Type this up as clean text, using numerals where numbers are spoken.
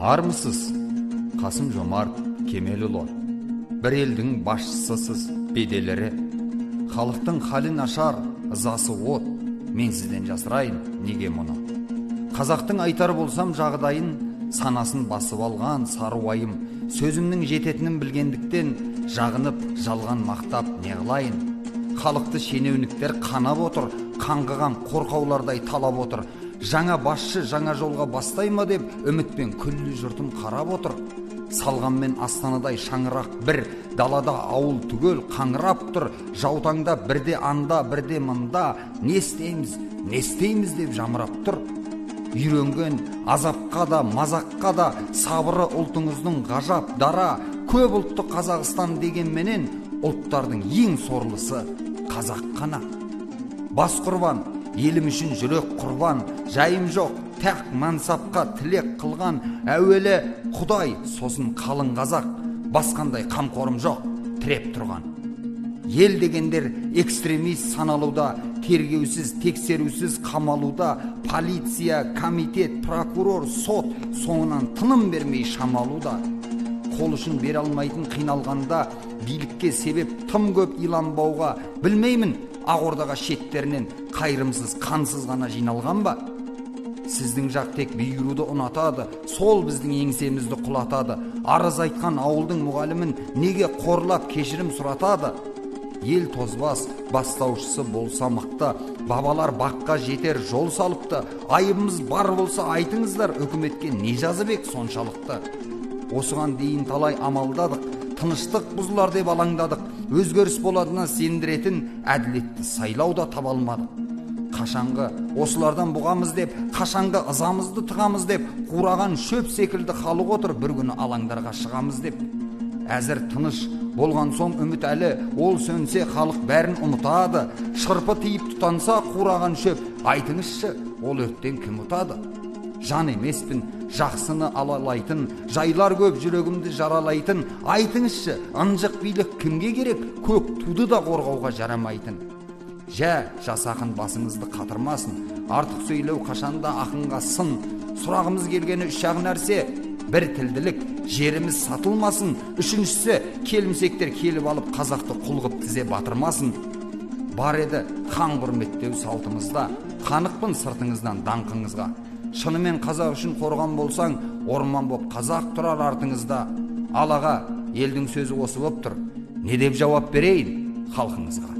Армысыз, Қасым-Жомарт Кемелұлы. Бір елдің басшысысыз, беделері. Халықтың халін ашар, ызасы от. Мен сізден жасырайын, неге мұны? Қазақтың айтар болсам жағдайын, санасын басып алған сары уайым. Сөзімнің жететінін білгендіктен, жағынып, жалған мақтап не қылайын? Халықты шенеуніктер қанап отыр, қаңғыған қорқаулардай талап отыр. Жаңа басшы жаңа жолға бастай ма деп үмітпен күллі жұртым қарап отыр. Салғанмен астанадай шаңырақ бір, далада ауыл түгел қаңырап тұр. Жаутаңда бірде анда бірде мында, не істейміз деп жамырап тұр. Үйренген азапқа да мазаққа да сабыры ұлтыңыздың ғажап дара. Көп ұлтты Қазақстан дегенменен ұлттардың ең сорлысы қазақ қана. Бас құрбан, елім үшін жүрек құрбан, жайым жоқ, тәқ мансапқа тілек қылған, әуелі Құдай, сосын қалың қазақ, басқандай қамқорым жоқ, тіреп тұрған. Ел дегендер экстремист саналуда, тергеусіз, тексерусіз қамалуда, полиция, комитет, прокурор, сот соңынан тыным бермей шамалуда. Қол ұшын бере алмайтын қиналғанда, билікке себеп тым көп иланбауға, білмеймін, Ақордаға шеттерінен қайырымсыз, қансыз ғана жиналған ба? Сіздің жақ тек бұйыруды ұнатады, сол біздің еңсемізді құлатады. Арыз айтқан ауылдың мұғалімін неге қорлап кешірім сұратады? Ел тозбас, бастаушысы болса мықты, бабалар баққа жетер жол салыпты. Айыбымыз бар болса айтыңыздар, үкіметке не жазып ек соншалықты? Осыған дейін талай амалдадық, тыныштық бұзылар деп алаңдадық. Өзгеріс боладына сендіретін әділетті сайлау да таба алмадық. Қашанғы осылардан бұғамыз деп, қашанғы ызамызды тығамыз деп, қураған шөп секілді халық отыр, бір күні алаңдарға шығамыз деп. Әзір тыныш болған соң үміт әлі, ол сөнсе халық бәрін ұмытады. Шырпы тиіп тұтанса қураған шөп, айтыңызшы, ол өрттен кім ұтады? Жан емеспін, жақсыны алалайтын, жайлар көп жүрегімді жаралайтын. Айтыңызшы, ынжық билік кімге керек? Көк туды да қорғауға жарамайтын. Жасақын басыңызды қатырмасын, артық сөйлеу қашанда ақынға сын. Сұрағымыз келгені үш-ақ нәрсе: бір, тілділік, жеріміз сатылмасын. Үшіншісі, келімсектер келіп алып қазақты құлғып тізе батырмасын. Бар еді хан құрметтеу салтымызда, қанықпын сыртыңыздан даңқыңызға. Шынымен қазақ үшін қорған болсаң, орман боп қазақ тұрар артыңызда. Алаға, елдің сөзі осы боп тұр. Не деп жауап берейін халқыңызға?